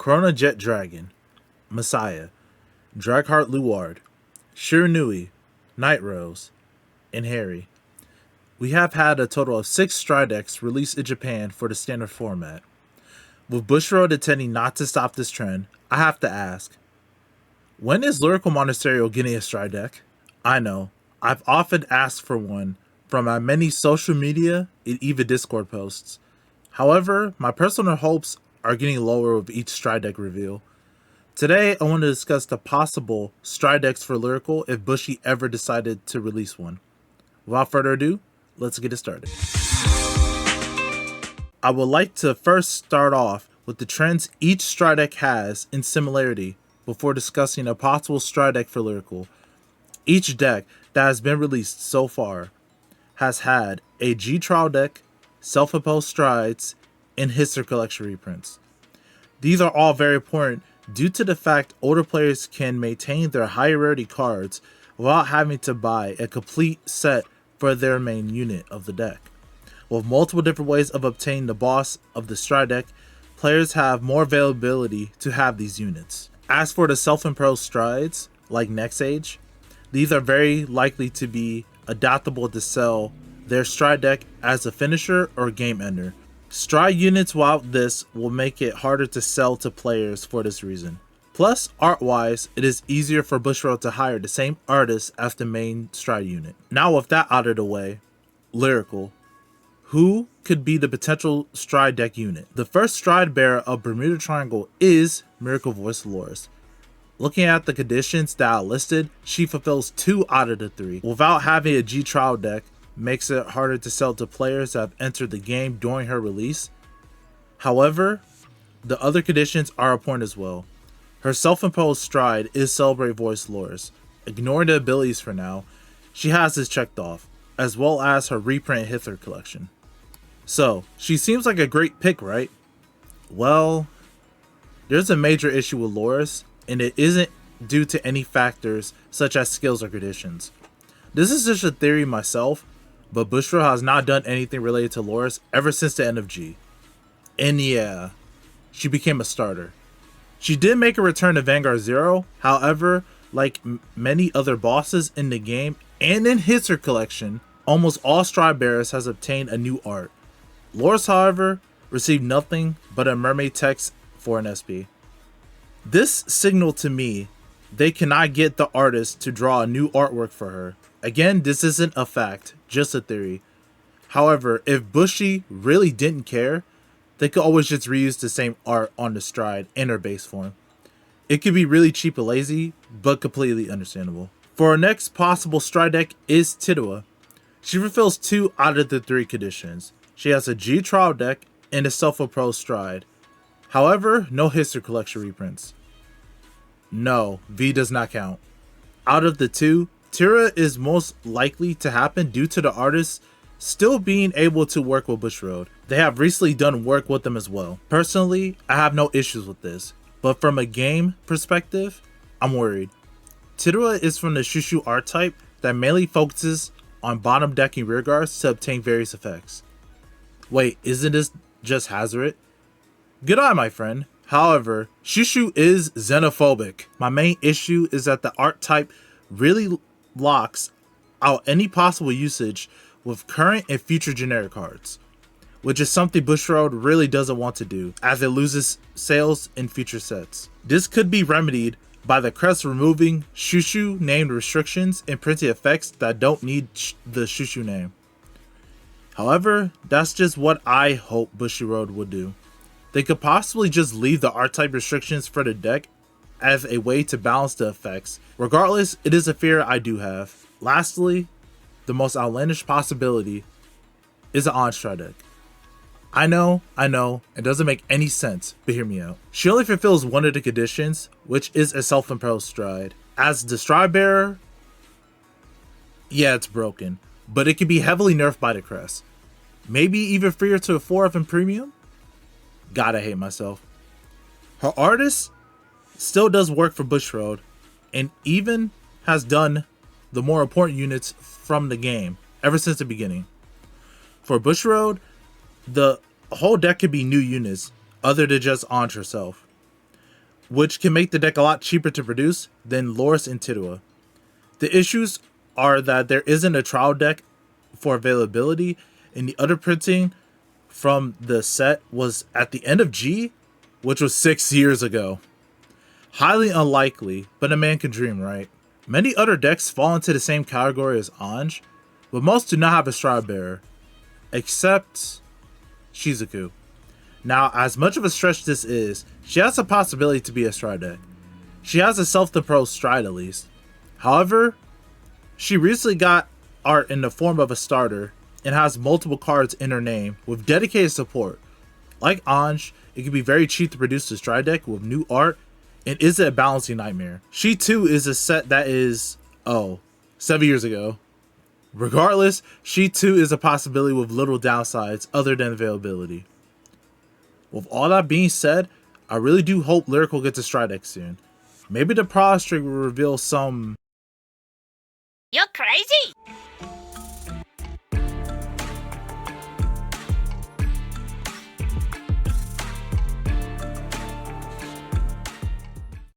Corona Jet Dragon, Messiah, Dragheart Luard, Shiranui, Night Rose, and Harry. We have had a total of 6 Stridex released in Japan for the standard format. With Bushiroad intending not to stop this trend, I have to ask, when is Lyrical Monasterio getting a stride deck? I know, I've often asked for one from my many social media and even Discord posts. However, my personal hopes are getting lower with each stride deck reveal. Today, I want to discuss the possible stride decks for Lyrical if Bushy ever decided to release one. Without further ado, let's get it started. I would like to first start off with the trends each stride deck has in similarity before discussing a possible stride deck for Lyrical. Each deck that has been released so far has had a G-Trial deck, self-imposed strides, and History Collection reprints. These are all very important due to the fact older players can maintain their higher rarity cards without having to buy a complete set for their main unit of the deck. With multiple different ways of obtaining the boss of the stride deck, players have more availability to have these units. As for the self-imposed strides, like Next Age, these are very likely to be adaptable to sell their stride deck as a finisher or game ender. Stride units without this will make it harder to sell to players for this reason. Plus, art-wise, it is easier for Bushiroad to hire the same artist as the main stride unit. Now with that out of the way, Lyrical. Who could be the potential stride deck unit? The first stride bearer of Bermuda Triangle is Miracle Voice Loris. Looking at the conditions that are listed, she fulfills 2 out of the 3. Without having a G-Trial deck, makes it harder to sell to players that have entered the game during her release. However, the other conditions are important as well. Her self-imposed stride is Celebrate Voice Loris. Ignoring the abilities for now, she has this checked off, as well as her reprint Hither collection. So, she seems like a great pick, right? Well, there's a major issue with Loris, and it isn't due to any factors such as skills or conditions. This is just a theory myself, but Bushiroad has not done anything related to Loris ever since the end of G. And yeah, she became a starter. She did make a return to Vanguard Zero, however, like many other bosses in the game and in Hither collection, almost all stride bearers has obtained a new art. Loris, however, received nothing but a mermaid text for an SP. This signaled to me they cannot get the artist to draw a new artwork for her. Again, this isn't a fact, just a theory. However, if Bushy really didn't care, they could always just reuse the same art on the stride in her base form. It could be really cheap and lazy, but completely understandable. For our next possible stride deck is Tidua. She fulfills 2 out of the 3 conditions. She has a G-Trial deck and a self-imposed stride. However, no History Collection reprints. No, V does not count. Out of the 2, Tira is most likely to happen due to the artist still being able to work with Bushiroad. They have recently done work with them as well. Personally, I have no issues with this, but from a game perspective, I'm worried. Tidua is from the Shushu art type that mainly focuses on bottom decking rear guards to obtain various effects. Wait, isn't this just Hazoret? Good eye, my friend. However, Shushu is xenophobic. My main issue is that the art type really locks out any possible usage with current and future generic cards, which is something Bushiroad really doesn't want to do, as it loses sales in future sets. This could be remedied by the crest removing Shushu named restrictions and printing effects that don't need the Shushu name. However, that's just what I hope Bushiroad would do. They could possibly just leave the art type restrictions for the deck as a way to balance the effects. Regardless, it is a fear I do have. Lastly, the most outlandish possibility is an on-stride deck. I know, it doesn't make any sense, but hear me out. She only fulfills one of the conditions, which is a self-imposed stride. As the stride bearer, yeah, it's broken, but it can be heavily nerfed by the crest. Maybe even freer to a 4F in premium? God, I hate myself. Her artist still does work for Bushiroad, and even has done the more important units from the game ever since the beginning. For Bushiroad, the whole deck could be new units other than just Anj herself. which can make the deck a lot cheaper to produce than Loris and Tidua. The issues are that there isn't a trial deck for availability, and the other printing from the set was at the end of G, which was 6 years ago. Highly unlikely, but a man can dream, right? Many other decks fall into the same category as Anj, but most do not have a Strider Bearer, except Shizuku. Now, as much of a stretch this is, she has the possibility to be a Strider deck. She has a self-imposed Stride at least. However, she recently got art in the form of a starter and has multiple cards in her name with dedicated support. Like Anj, it can be very cheap to produce a Stride deck with new art and isn't a balancing nightmare. She too is a set that is, 7 years ago. Regardless, she too is a possibility with little downsides other than availability. With all that being said, I really do hope Lyrical gets a Stride deck soon. Maybe the Pro String will reveal some... You're crazy!